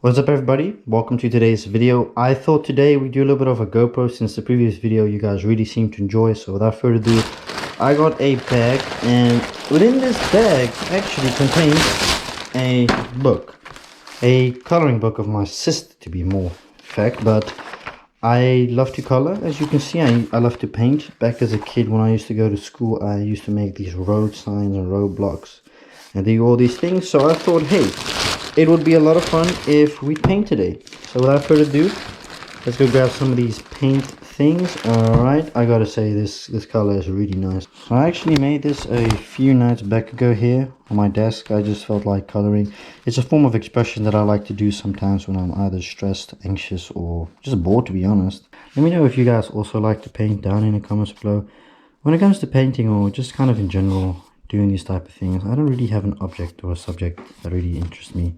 What's up everybody? Welcome to today's video. I thought today we'd do a little bit of a GoPro since the previous video you guys really seemed to enjoy. So without further ado, I got a bag, and within this bag actually contains a book. A coloring book of my sister, to be more exact. But I love to color. As you can see, I love to paint. Back as a kid when I used to go to school, I used to make these road signs and road blocks and do all these things. So I thought, hey, it would be a lot of fun if we paint today. So without further ado, let's go grab some of these paint things. Alright, I gotta say this color is really nice. So I actually made this a few nights back ago here on my desk. I just felt like coloring. It's a form of expression that I like to do sometimes when I'm either stressed, anxious, or just bored, to be honest. Let me know if you guys also like to paint down in the comments below. When it comes to painting or just kind of in general, doing these type of things, I don't really have an object or a subject that really interests me.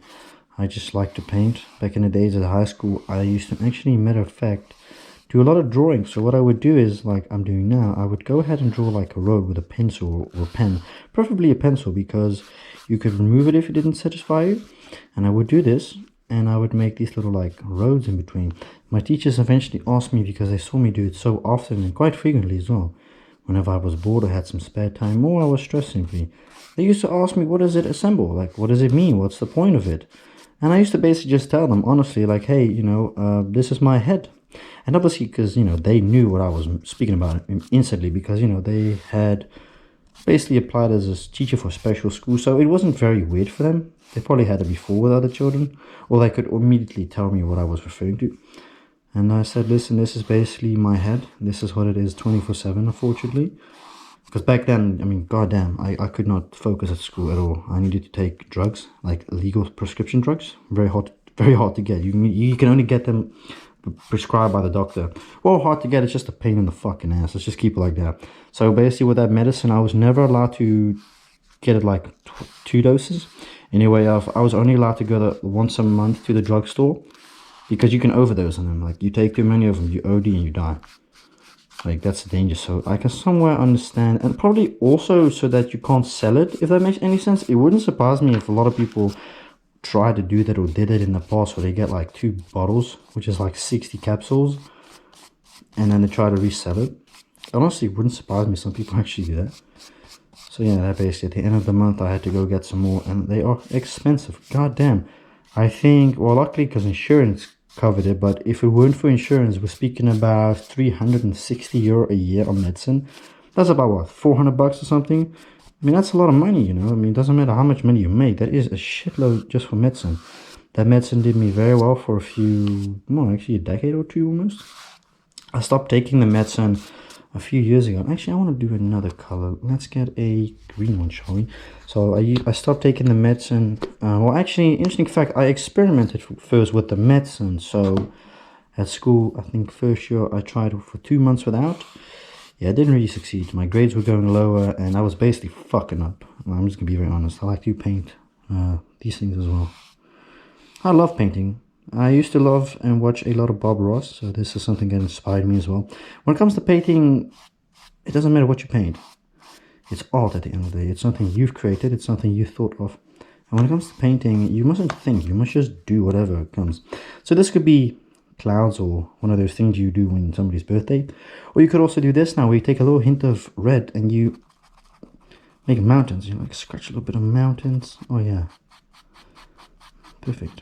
I just like to paint. Back in the days at high school, I used to actually, matter of fact, do a lot of drawing. So what I would do is, like I'm doing now, I would go ahead and draw like a road with a pencil or a pen, preferably a pencil, because you could remove it if it didn't satisfy you. And I would do this, and I would make these little like roads in between. My teachers eventually asked me, because they saw me do it so often and quite frequently as well, whenever I was bored or had some spare time or I was stressed simply, they used to ask me, what does it assemble? Like, what does it mean? What's the point of it? And I used to basically just tell them honestly, like, hey, this is my head. And obviously, because, they knew what I was speaking about instantly, because, they had basically applied as a teacher for special school. So it wasn't very weird for them. They probably had it before with other children, or they could immediately tell me what I was referring to. And I said, listen, this is basically my head. This is what it is 24/7, unfortunately. Because back then, I mean, goddamn, I could not focus at school at all. I needed to take drugs, like illegal prescription drugs. Very hard to get. You can only get them prescribed by the doctor. Well, hard to get, it's just a pain in the fucking ass. Let's just keep it like that. So basically with that medicine, I was never allowed to get it like 2 doses. Anyway, I was only allowed to go once a month to the drugstore, because you can overdose on them. Like, you take too many of them, you OD and you die. Like, that's the danger. So I can somewhere understand, and probably also so that you can't sell it, if that makes any sense. It wouldn't surprise me if a lot of people try to do that or did it in the past, where they get like 2 bottles, which is like 60 capsules, and then they try to resell it. Honestly, it wouldn't surprise me. Some people actually do that. So yeah, that basically at the end of the month I had to go get some more, and they are expensive. God damn. I think, well, luckily, because insurance covered it, but if it weren't for insurance, we're speaking about 360 euro a year on medicine. That's about what, 400 bucks or something? I mean, that's a lot of money, I mean, it doesn't matter how much money you make, that is a shitload just for medicine. That medicine did me very well for actually a decade or 2 almost. I stopped taking the medicine a few years ago. Actually, I want to do another color. Let's get a green one, shall we? So I stopped taking the medicine. Well, actually, interesting fact, I experimented first with the medicine. So at school, I think first year I tried for 2 months without. Yeah, I didn't really succeed. My grades were going lower, and I was basically fucking up. I'm just gonna be very honest. I like to paint these things as well. I love painting. I used to love and watch a lot of Bob Ross, so this is something that inspired me as well. When it comes to painting, it doesn't matter what you paint. It's art at the end of the day. It's something you've created. It's something you thought of. And when it comes to painting, you mustn't think. You must just do whatever comes. So this could be clouds, or one of those things you do when somebody's birthday. Or you could also do this now, where you take a little hint of red and you make mountains. You like scratch a little bit of mountains. Oh yeah. Perfect.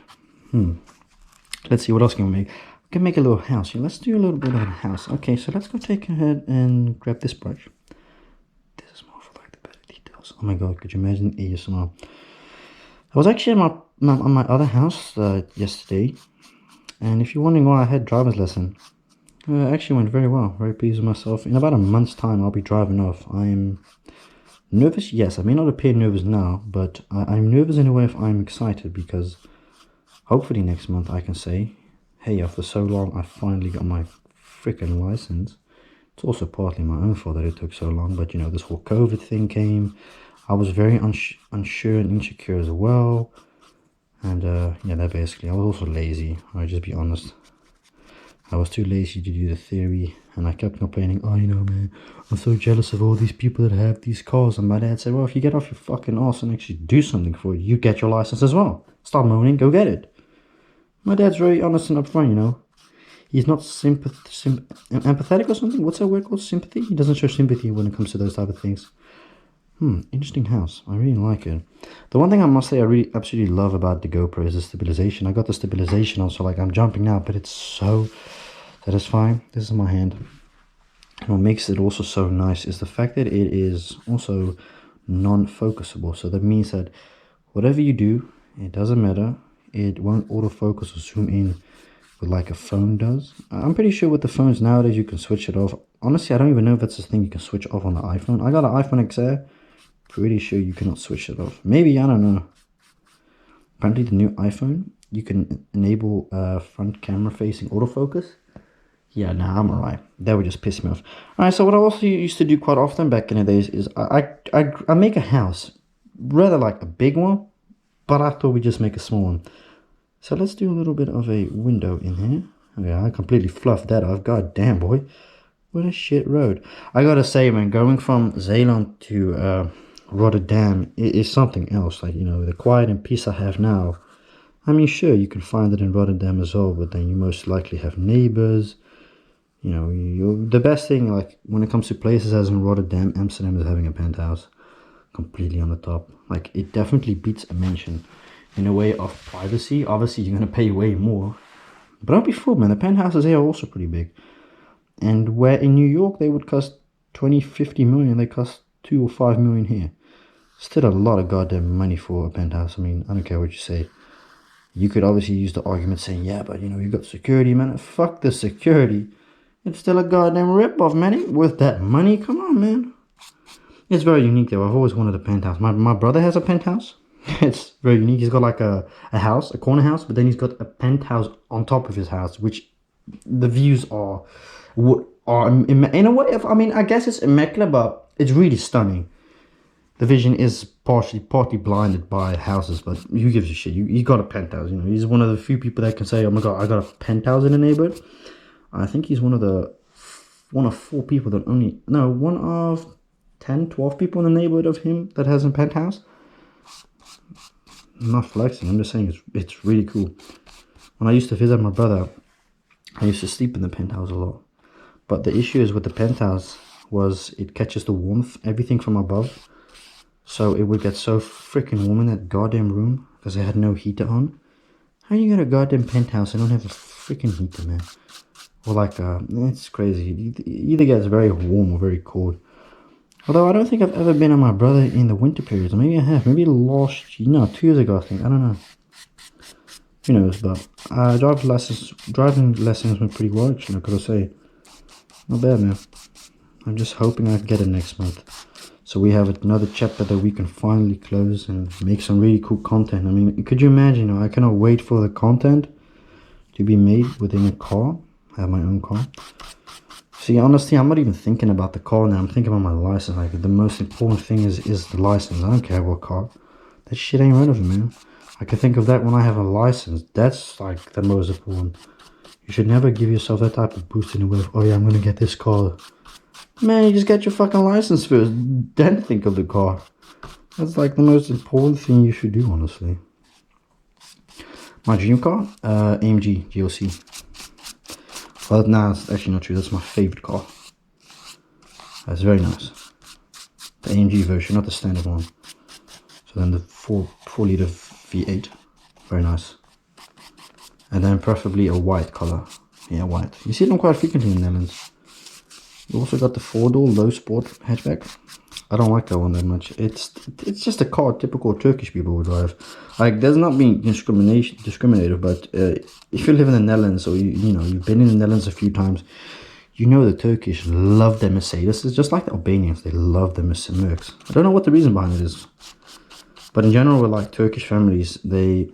Let's see, what else can we make? We can make a little house. Yeah, let's do a little bit of a house. Okay, so let's go take ahead and grab this brush. This is more for like the better details. Oh my god, could you imagine ASMR? I was actually at my other house yesterday, and if you're wondering why I had driver's lesson, it actually went very well. Very pleased with myself. In about a month's time, I'll be driving off. I'm nervous. Yes, I may not appear nervous now, but I'm nervous in a way if I'm excited, because hopefully next month I can say, hey, after so long, I finally got my freaking license. It's also partly my own fault that it took so long, but this whole COVID thing came. I was very unsure and insecure as well. And yeah, that basically, I was also lazy. I'll just be honest. I was too lazy to do the theory, and I kept complaining, oh, man, I'm so jealous of all these people that have these cars. And my dad said, well, if you get off your fucking ass and actually do something for it, you get your license as well. Stop moaning, go get it. My dad's very honest and upfront, you know. He's not empathetic or something. What's that word called? Sympathy? He doesn't show sympathy when it comes to those type of things. Interesting house. I really like it. The one thing I must say I really absolutely love about the GoPro is the stabilization. I got the stabilization on, so like I'm jumping now, but it's so satisfying. This is my hand. And what makes it also so nice is the fact that it is also non-focusable. So that means that whatever you do, it doesn't matter. It won't autofocus or zoom in like a phone does. I'm pretty sure with the phones nowadays you can switch it off. Honestly, I don't even know if that's a thing you can switch off on the iPhone. I got an iPhone XR. Pretty sure you cannot switch it off. Maybe, I don't know. Apparently the new iPhone, you can enable front camera facing autofocus. Yeah, nah, I'm alright. That would just piss me off. Alright, so what I also used to do quite often back in the days is I make a house. Rather like a big one, but I thought we'd just make a small one. So let's do a little bit of a window in here. Okay, I completely fluffed that off. God damn, boy. What a shit road. I gotta say, man, going from Zeeland to Rotterdam is something else. Like, you know, the quiet and peace I have now. I mean, sure, you can find it in Rotterdam as well, but then you most likely have neighbors. You know, the best thing, like, when it comes to places as in Rotterdam, Amsterdam is having a penthouse completely on the top. Like, it definitely beats a mansion in a way of privacy. Obviously, you're going to pay way more. But don't be fooled, man. The penthouses here are also pretty big. And where in New York they would cost 20, 50 million, they cost 2 or 5 million here. Still a lot of goddamn money for a penthouse. I mean, I don't care what you say. You could obviously use the argument saying, yeah, but you know, you got security, man. Fuck the security. It's still a goddamn rip-off, man. Ain't worth that money. Come on, man. It's very unique, though. I've always wanted a penthouse. My brother has a penthouse. It's very unique. He's got like a house, a corner house, but then he's got a penthouse on top of his house, which the views are in a way, I mean, I guess it's immaculate, but it's really stunning. The vision is partly blinded by houses, but who gives a shit? You got a penthouse, you know. He's one of the few people that can say, oh my god, I got a penthouse in the neighborhood. I think he's one of 4 people that one of 10, 12 people in the neighborhood of him that has a penthouse. I'm not flexing, I'm just saying it's really cool. When I used to visit my brother, I used to sleep in the penthouse a lot. But the issue is with the penthouse was it catches the warmth, everything from above. So it would get so freaking warm in that goddamn room because it had no heater on. How you got a goddamn penthouse and don't have a freaking heater, man? Or like, it's crazy. It either gets very warm or very cold. Although I don't think I've ever been on my brother in the winter periods. Maybe I have. Maybe 2 years ago, I think. I don't know. Who knows, but driving lessons went pretty well, actually, I gotta say. Not bad, man. I'm just hoping I can get it next month. So we have another chapter that we can finally close and make some really cool content. I mean, could you imagine? You know, I cannot wait for the content to be made within a car. I have my own car. See, honestly, I'm not even thinking about the car now. I'm thinking about my license. Like, the most important thing is the license. I don't care what car. That shit ain't relevant, man. I can think of that when I have a license. That's like the most important. You should never give yourself that type of boost in the way of, oh yeah, I'm gonna get this car. Man, you just get your fucking license first, then think of the car. That's like the most important thing you should do, honestly. My dream car? AMG GLC. Well, nah, it's actually not true. That's my favorite car. That's very nice. The AMG version, not the standard one. So then the 4 liter V8. Very nice. And then preferably a white color. Yeah, white. You see them quite frequently in the Netherlands. You also got the 4-door low sport hatchback. I don't like that one that much. It's just a car typical Turkish people would drive. Like, there's not being discriminative, but if you live in the Netherlands or you know you've been in the Netherlands a few times, you know the Turkish love their Mercedes. It's just like the Albanians, they love their Mercs. I don't know what the reason behind it is, but in general, with like Turkish families, they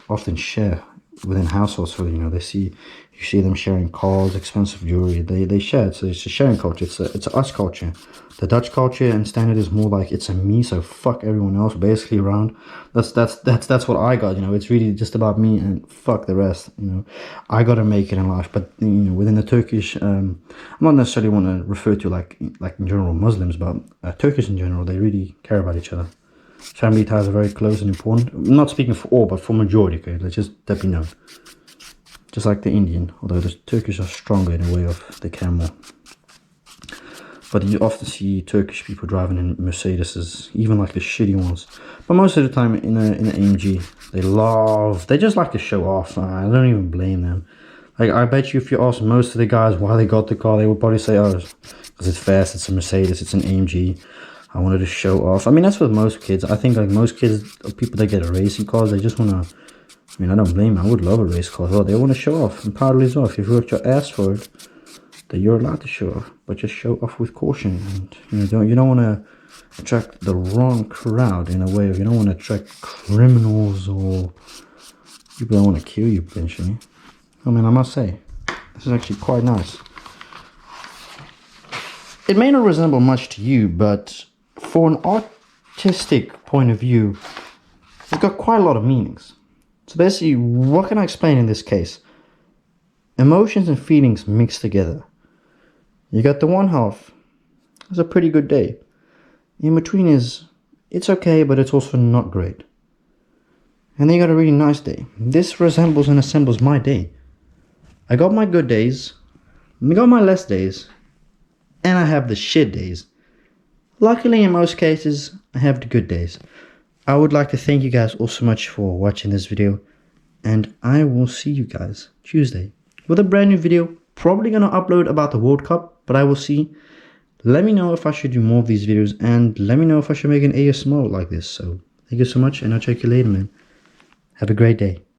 often share within households. So you know you see them sharing cars, expensive jewelry. They share. So it's a sharing culture. It's a us culture. The Dutch culture and standard is more like it's a me, so fuck everyone else basically around. That's what I got. You know, it's really just about me and fuck the rest. You know, I gotta make it in life. But you know, within the Turkish, I'm not necessarily want to refer to like in general Muslims, but Turkish in general, they really care about each other. Family ties are very close and important. I'm not speaking for all, but for majority. Okay, let's just that be known. just like the Indian, although the Turkish are stronger in a way of the camel. But you often see Turkish people driving in Mercedeses, even like the shitty ones. But most of the time in an AMG, they just like to show off. I don't even blame them. Like, I bet you if you ask most of the guys why they got the car, they would probably say, oh, because it's fast, it's a Mercedes, it's an AMG. I wanted to show off. I mean, that's with most kids. I think like most kids or people that get a racing cars, they just want to, I mean, I don't blame them. I would love a race car as well. They want to show off and proudly as well. If you've worked your ass for it, that you're allowed to show off, but just show off with caution. And you don't want to attract the wrong crowd in a way of, you don't want to attract criminals or people that want to kill you potentially. I mean, I must say, this is actually quite nice. It may not resemble much to you, but for an artistic point of view, it's got quite a lot of meanings. So basically, what can I explain in this case? Emotions and feelings mixed together. You got the one half, it's a pretty good day. In between is, it's okay, but it's also not great. And then you got a really nice day. This resembles and assembles my day. I got my good days, I got my less days, and I have the shit days. Luckily, in most cases, I have the good days. I would like to thank you guys all so much for watching this video, and I will see you guys Tuesday with a brand new video. Probably gonna upload about the World Cup, but I will see. Let me know if I should do more of these videos, and let me know if I should make an ASMR like this. So thank you so much, and I'll check you later, man. Have a great day.